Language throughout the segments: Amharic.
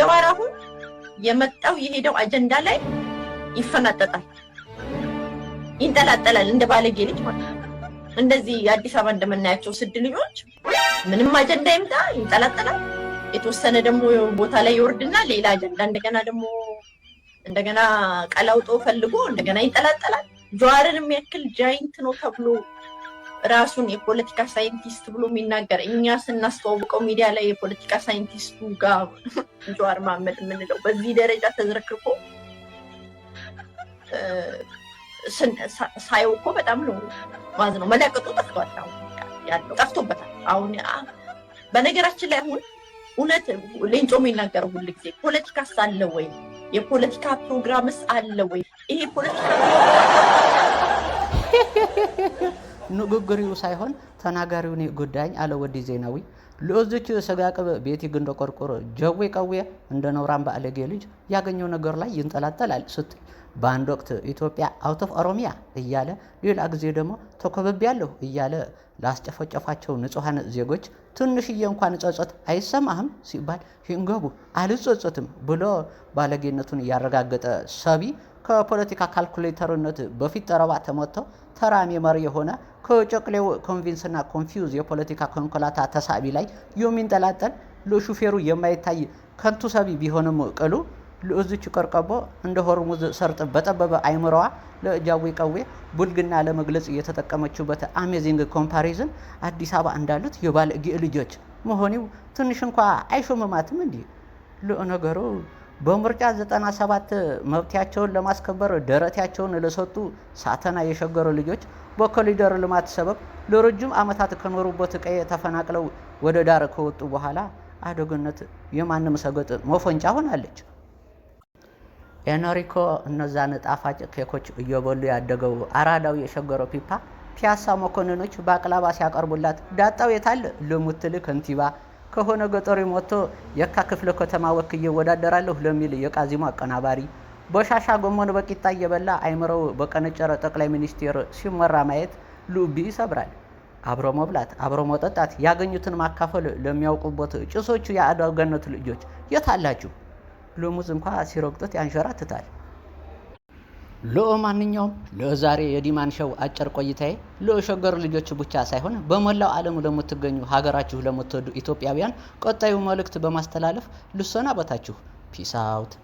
ጀዋር አሁን የመጣው የሄደው አጀንዳ ላይ ይፈናጠጣል፣ ይንጠላጠላል እንደ ባለጌ ልጅ ማለት ነው። እንደዚህ አዲስ አበባ እንደምናያቸው ስድ ልጆች ምንም አጀንዳ ይምጣ ይንጠላጠላል። የተወሰነ ደግሞ ቦታ ላይ ይወርድና ሌላ አጀንዳ እንደገና ቀላውጦ ፈልጎ እንደገና ይንጠላጠላል። ጀዋርን የሚያክል ጃይንት ነው ተብሎ ራሱን የፖለቲካ ሳይንቲስት ብሎ የሚናገር እኛ ስናስተዋውቀው ሚዲያ ላይ የፖለቲካ ሳይንቲስቱ ጋር ጀዋር መሐመድ የምንለው በዚህ ደረጃ ተዝረክርኮ ሳየው እኮ በጣም ነው ማዝ ነው። መለቀጡ ጠፍቷል፣ ያለው ጠፍቶበታል። አሁን በነገራችን ላይ አሁን እውነት ሌንጮ የሚናገረው ሁሉ ጊዜ ፖለቲካስ አለ ወይ? የፖለቲካ ፕሮግራምስ አለ ወይ? ይሄ ፖለቲካ ንግግሪው ሳይሆን ተናጋሪውን ጉዳይ አለ ወዲ ዜናዊ ለወዝቹ ሰጋቀበ ቤቲ ግንዶ ቆርቆሮ ጀዌ ቀዌ እንደ ነውራም ባለጌ ልጅ ያገኘው ነገር ላይ ይንጠላጠላል ስትል በአንድ ወቅት ኢትዮጵያ አውት ኦፍ ኦሮሚያ እያለ ሌላ ጊዜ ደግሞ ተኮብቤያለሁ እያለ ላስጨፈጨፋቸው ንጹሃን ዜጎች ትንሽዬ እንኳን ጸጸት አይሰማህም ሲባል ይንገቡ አልጸጸትም ብሎ ባለጌነቱን ያረጋገጠ ሰቢ ከፖለቲካ ካልኩሌተርነት በፊት ጠረባ ተመቶ ተራሚ መሪ የሆነ ከጨቅሌው ኮንቪንስና ኮንፊውዝ የፖለቲካ ኮንኮላታ ተሳቢ ላይ የሚንጠላጠል ለሹፌሩ የማይታይ ከንቱ ሰቢ ቢሆንም ቅሉ ለእዝቹ ቀርቀቦ እንደ ሆርሙዝ ሰርጥ በጠበበ አይምሮዋ ለጃዊ ቀዌ ቡልግና ለመግለጽ የተጠቀመችበት አሜዚንግ ኮምፓሪዝን አዲስ አበባ እንዳሉት የባለጌ ልጆች መሆኒው ትንሽ እንኳን አይሾምማትም እንዴ? ለነገሩ በምርጫ 97 መብታቸውን ለማስከበር ደረታቸውን ለሰጡ ሳተና የሸገሩ ልጆች በኮሪደር ልማት ሰበብ ለረጅም ዓመታት ከኖሩበት ቀዬ ተፈናቅለው ወደ ዳር ከወጡ በኋላ አደግነት የማንም ሰገጥ መፈንጫ ሆናለች። ኤኖሪኮ እነዛን ጣፋጭ ኬኮች እየበሉ ያደገው አራዳው የሸገረው ፒፓ ፒያሳ መኮንኖች ባቅላባ ሲያቀርቡላት ዳጣው የታል ለሙትል ከንቲባ ከሆነ ገጠሪ ሞቶ የካ ክፍለ ከተማ ወክዬ ወዳደራለሁ ለሚል የቃዚሙ አቀናባሪ በሻሻ ጎመን በቂጣ እየበላ አይምረው በቀነጨረ ጠቅላይ ሚኒስቴር ሲመራ ማየት ልብ ይሰብራል። አብሮ መብላት አብሮ መጠጣት ያገኙትን ማካፈል ለሚያውቁበት ጭሶቹ የአደገነት ልጆች የታላችሁ ለሙዝ እንኳን ሲረግጡት ያንሸራትታል። ለማንኛውም ለዛሬ የዲማን ሾው አጭር ቆይታዬ ለሸገር ልጆች ብቻ ሳይሆን በመላው ዓለም ለምትገኙ ሀገራችሁ ለምትወዱ ኢትዮጵያውያን ቀጣዩ መልእክት በማስተላለፍ ልሰናበታችሁ። ፒስ አውት።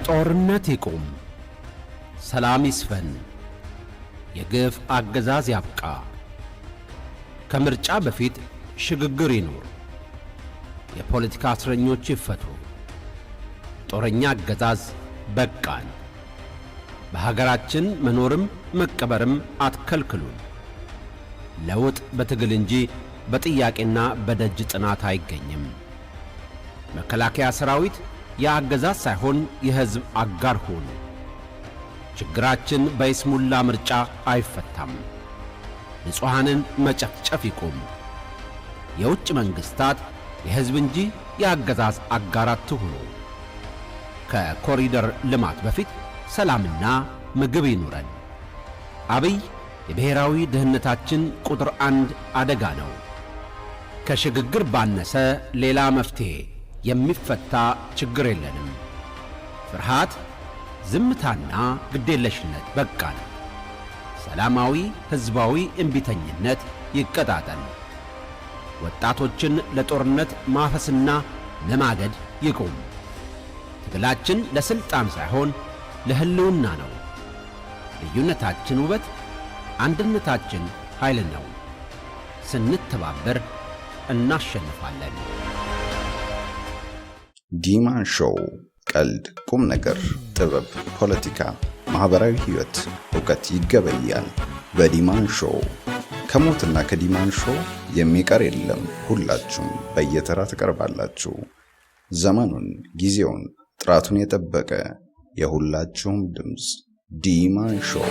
ጦርነት ይቁም፣ ሰላም ይስፈን፣ የግፍ አገዛዝ ያብቃ፣ ከምርጫ በፊት ሽግግር ይኑር፣ የፖለቲካ እስረኞች ይፈቱ፣ ጦረኛ አገዛዝ በቃን፣ በሀገራችን መኖርም መቀበርም አትከልክሉን። ለውጥ በትግል እንጂ በጥያቄና በደጅ ጥናት አይገኝም። መከላከያ ሰራዊት የአገዛዝ ሳይሆን የሕዝብ አጋር ሆኑ። ችግራችን በይስሙላ ምርጫ አይፈታም። ንጹሐንን መጨፍጨፍ ይቁም። የውጭ መንግሥታት የሕዝብ እንጂ የአገዛዝ አጋር አትሁኑ። ከኮሪደር ልማት በፊት ሰላምና ምግብ ይኑረን። አብይ የብሔራዊ ደህንነታችን ቁጥር 1 አደጋ ነው። ከሽግግር ባነሰ ሌላ መፍትሄ የሚፈታ ችግር የለንም። ፍርሃት፣ ዝምታና ግዴለሽነት በቃን። ሰላማዊ ሕዝባዊ እምቢተኝነት ይቀጣጠል። ወጣቶችን ለጦርነት ማፈስና ለማገድ ይቁም። ትግላችን ለስልጣን ሳይሆን ለህልውና ነው። ልዩነታችን ውበት፣ አንድነታችን ኃይል ነው። ስንተባበር እናሸንፋለን። ዲማን ሾው ቀልድ፣ ቁም ነገር፣ ጥበብ፣ ፖለቲካ፣ ማህበራዊ ህይወት፣ ዕውቀት ይገበያል። በዲማን ሾው ከሞትና ከዲማን ሾው የሚቀር የለም። ሁላችሁም በየተራ ትቀርባላችሁ። ዘመኑን፣ ጊዜውን፣ ጥራቱን የጠበቀ የሁላችሁም ድምፅ ዲማን ሾው።